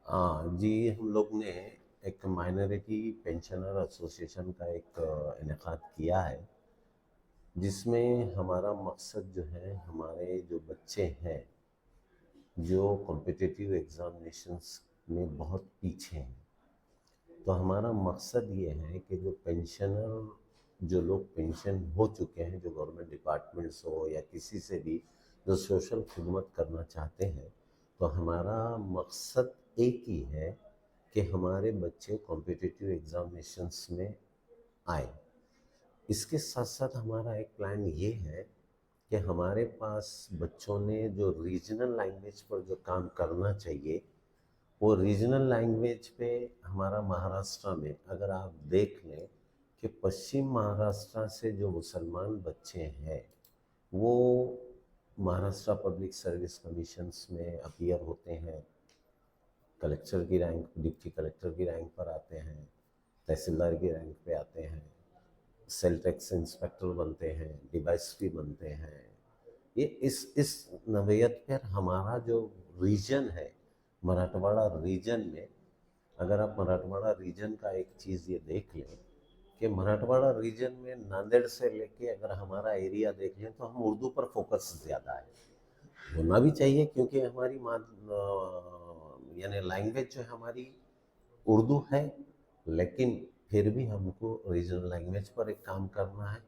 जी, हम लोग ने एक माइनॉरिटी पेंशनर एसोसिएशन का एक इनेकाद किया है, जिसमें हमारा मकसद जो है, हमारे जो बच्चे हैं जो कॉम्पिटिटिव एग्जामिनेशंस में बहुत पीछे हैं, तो हमारा मकसद ये है कि जो पेंशनर, जो लोग पेंशन हो चुके हैं, जो गवर्नमेंट डिपार्टमेंट्स हो या किसी से भी जो सोशल खिदमत करना चाहते हैं, तो हमारा मकसद एक ही है कि हमारे बच्चे कॉम्पिटिटिव एग्जामिनेशंस में आए। इसके साथ साथ हमारा एक प्लान ये है कि हमारे पास बच्चों ने जो रीजनल लैंग्वेज पर जो काम करना चाहिए, वो रीजनल लैंग्वेज पे हमारा महाराष्ट्र में अगर आप देख लें कि पश्चिम महाराष्ट्र से जो मुसलमान बच्चे हैं वो महाराष्ट्र पब्लिक सर्विस कमीशंस में अपीयर होते हैं, कलेक्टर की रैंक, डिप्टी कलेक्टर की रैंक पर आते हैं, तहसीलदार की रैंक पे आते हैं, सेल टैक्स इंस्पेक्टर बनते हैं, डीवाईएसपी बनते हैं। ये इस नवेयत पर हमारा जो रीजन है, मराठवाड़ा रीजन में, अगर आप मराठवाड़ा रीजन का एक चीज़ ये देख लें कि मराठवाड़ा रीजन में नांदेड़ से लेके अगर हमारा एरिया देख लें तो हम उर्दू पर फोकस ज़्यादा है। होना भी चाहिए क्योंकि हमारी माँ यानी लैंग्वेज जो है हमारी उर्दू है, लेकिन फिर भी हमको रीजनल लैंग्वेज पर एक काम करना है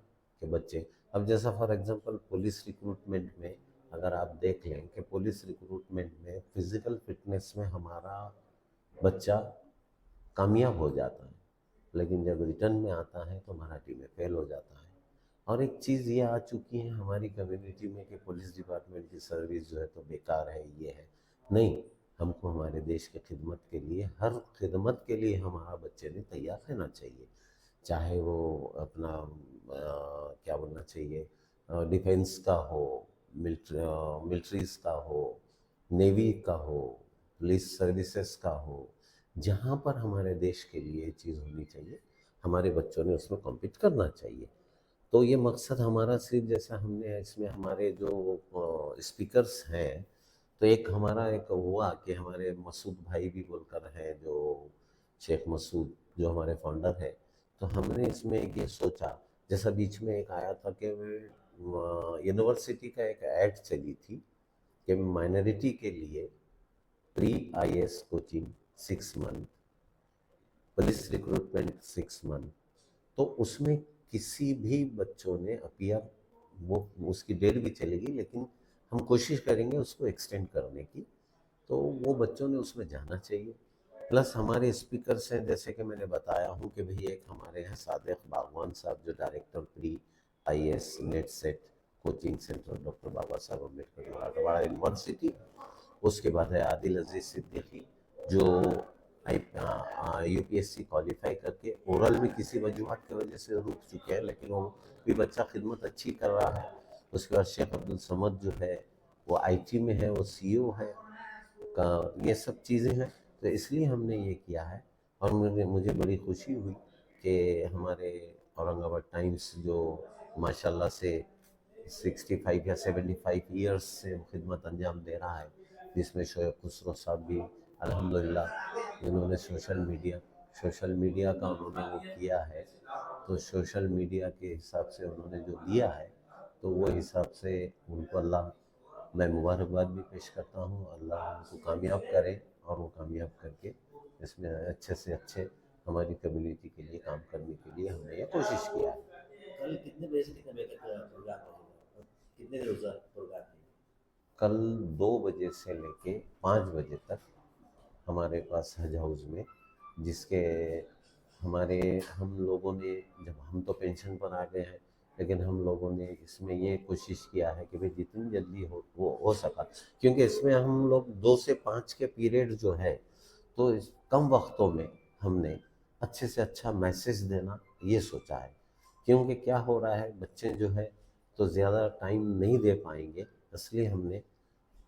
कि बच्चे, अब जैसा फॉर एग्जांपल पुलिस रिक्रूटमेंट में अगर आप देख लें कि पुलिस रिक्रूटमेंट में फिजिकल फिटनेस में हमारा बच्चा कामयाब हो जाता है, लेकिन जब रिटर्न में आता है तो मराठी में फेल हो जाता है। और एक चीज़ ये आ चुकी है हमारी कम्युनिटी में कि पुलिस डिपार्टमेंट की सर्विस जो है तो बेकार है, ये है। नहीं, हमको हमारे देश की खिदमत के लिए, हर खिदमत के लिए हमारा बच्चे ने तैयार रहना चाहिए, चाहे वो अपना क्या बोलना चाहिए, डिफेंस का हो, मिलिट्रीज का हो, नेवी का हो, पुलिस सर्विसेज का हो, जहाँ पर हमारे देश के लिए ये चीज़ होनी चाहिए, हमारे बच्चों ने उसमें कॉम्पीट करना चाहिए। तो ये मकसद हमारा सिर्फ, जैसा हमने इसमें हमारे जो स्पीकर्स हैं, तो एक हमारा एक हुआ कि हमारे मसूद भाई भी बोलकर हैं, जो शेख मसूद जो हमारे फाउंडर है, तो हमने इसमें एक ये सोचा, जैसा बीच में एक आया था कि यूनिवर्सिटी का एक ऐड चली थी कि माइनॉरिटी के लिए pre IAS coaching 6 month, police recruitment 6 month, तो उसमें किसी भी बच्चों ने अपियर, वो उसकी डेट भी चलेगी लेकिन हम कोशिश करेंगे उसको एक्सटेंड करने की, तो वो बच्चों ने उसमें जाना चाहिए। प्लस हमारे स्पीकर्स हैं, जैसे कि मैंने बताया हूँ कि भाई एक हमारे हैं सादिक बागवान साहब जो director pre IAS NET SET coaching centre doctor Baba Saheb Ambedkar Marathwada university. उसके बाद है आदिल अजीज सिद्दीकी जो यूपीएससी क्वालिफाई करके ओरल में किसी वजूहत की वजह से रुक चुके हैं, लेकिन वो भी बच्चा खिदमत अच्छी कर रहा है। उसके बाद शेख अब्दुल समद जो है वो आईटी में है, वो सीईओ है का, ये सब चीज़ें हैं। तो इसलिए हमने ये किया है, और मुझे मुझे बड़ी खुशी हुई कि हमारे औरंगाबाद टाइम्स जो माशाल्लाह से 65 या 75 ईयर्स से खिदमत अंजाम दे रहा है, जिसमें शोएब खुसरो साहब भी अल्हम्दुलिल्लाह, जिन्होंने सोशल मीडिया का उन्होंने वो किया है, तो सोशल मीडिया के हिसाब से उन्होंने जो दिया है, तो वो हिसाब से उनको अल्लाह, मैं मुबारकबाद भी पेश करता हूँ, अल्लाह उनको कामयाब करे, और वो कामयाब करके इसमें अच्छे से अच्छे हमारी कम्युनिटी के लिए काम करने के लिए हमने ये कोशिश किया है। कल कितने बजे से कितने बजे तक प्रोग्राम रहेगा और कितने रोज़ा प्रोग्राम है? कल 2 बजे से लेके 5 बजे तक हमारे पास हज हाउस में, जिसके हमारे हम लोगों ने, जब हम तो पेंशन पर आ गए हैं, लेकिन हम लोगों ने इसमें ये कोशिश किया है कि भाई जितनी जल्दी हो वो हो सका, क्योंकि इसमें हम लोग 2 से 5 के पीरियड जो है, तो इस कम वक्तों में हमने अच्छे से अच्छा मैसेज देना ये सोचा है। क्योंकि क्या हो रहा है, बच्चे जो है तो ज़्यादा टाइम नहीं दे पाएंगे, इसलिए हमने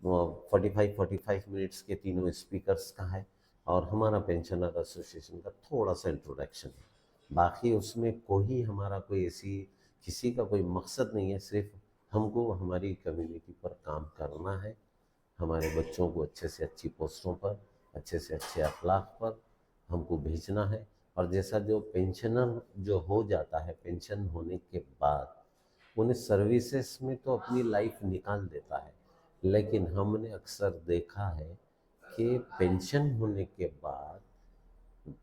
45 मिनट्स के तीनों स्पीकर्स का है, और हमारा पेंशनर एसोसिएशन का थोड़ा सा इंट्रोडक्शन है। बाकी उसमें कोई हमारा कोई ऐसी किसी का कोई मकसद नहीं है, सिर्फ हमको हमारी कम्युनिटी पर काम करना है, हमारे बच्चों को अच्छे से अच्छी पोस्टों पर अच्छे से अच्छे अखलाक पर हमको भेजना है। और जैसा जो पेंशनर जो हो जाता है, पेंशन होने के बाद उन्हें सर्विसेज में तो अपनी लाइफ निकाल देता है, लेकिन हमने अक्सर देखा है कि पेंशन होने के बाद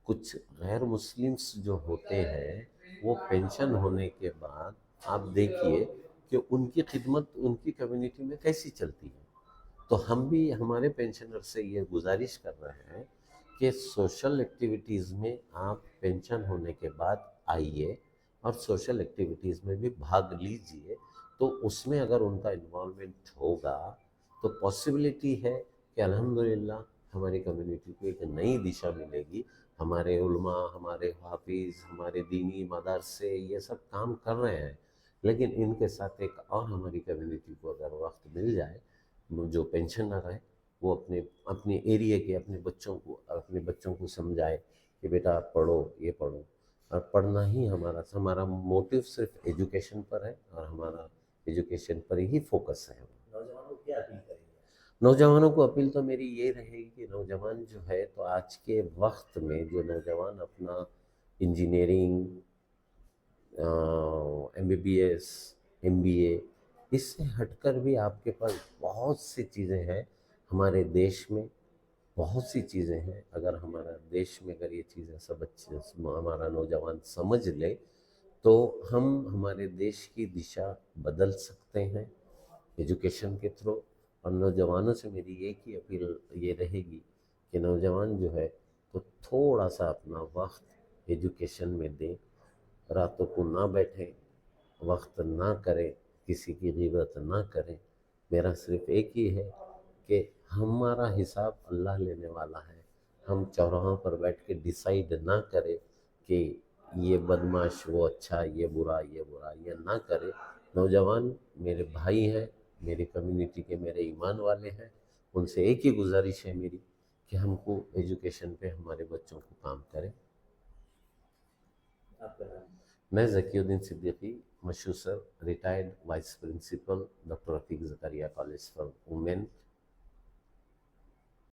कुछ गैर मुस्लिम्स जो होते हैं, वो पेंशन होने के बाद आप देखिए कि उनकी खिदमत उनकी कम्युनिटी में कैसी चलती है। तो हम भी हमारे पेंशनर से ये गुजारिश कर रहे हैं कि सोशल एक्टिविटीज़ में आप पेंशन होने के बाद आइए और सोशल एक्टिविटीज़ में भी भाग लीजिए। तो उसमें अगर उनका इन्वॉल्वमेंट होगा तो पॉसिबिलिटी है कि अल्हम्दुलिल्लाह हमारी कम्युनिटी को एक नई दिशा मिलेगी। हमारे उलमा, हमारे हाफिज़, हमारे दीनी मदरसे ये सब काम कर रहे हैं, लेकिन इनके साथ एक और हमारी कम्युनिटी को अगर वक्त मिल जाए, जो पेंशनर है वो अपने अपने एरिया के अपने बच्चों को समझाए कि बेटा आप पढ़ो, ये पढ़ो। और पढ़ना ही हमारा मोटिव सिर्फ एजुकेशन पर है और हमारा एजुकेशन पर ही फोकस है। नौजवानों को क्या अपील करेंगे? नौजवानों को अपील तो मेरी ये रहेगी कि नौजवान जो है, तो आज के वक्त में जो नौजवान अपना इंजीनियरिंग, एमबीबीएस, एमबीए, इससे हटकर भी आपके पास बहुत सी चीज़ें हैं हमारे देश में। बहुत सी चीज़ें हैं, अगर हमारा देश में अगर ये चीज़ें सब अच्छे हमारा नौजवान समझ ले तो हम हमारे देश की दिशा बदल सकते हैं एजुकेशन के थ्रू। और नौजवानों से मेरी एक ही अपील ये रहेगी कि नौजवान जो है तो थोड़ा सा अपना वक्त एजुकेशन में दें, रातों को ना बैठें, वक्त ना करें, किसी की ग़ीबत ना करें। मेरा सिर्फ एक ही है कि हमारा हिसाब अल्लाह लेने वाला है। हम चौराहों पर बैठ के डिसाइड ना करें कि ये बदमाश, वो अच्छा, ये बुरा, ये बुरा, ये ना करें। नौजवान मेरे भाई हैं, मेरी कम्युनिटी के मेरे ईमान वाले हैं। उनसे एक ही गुजारिश है मेरी कि हमको एजुकेशन पे हमारे बच्चों को काम करें। आपका नाम? मैं ज़कीउद्दीन सिद्दीकी, मशहूर sir, retired vice principal, doctor Rafiq Zakaria college for women,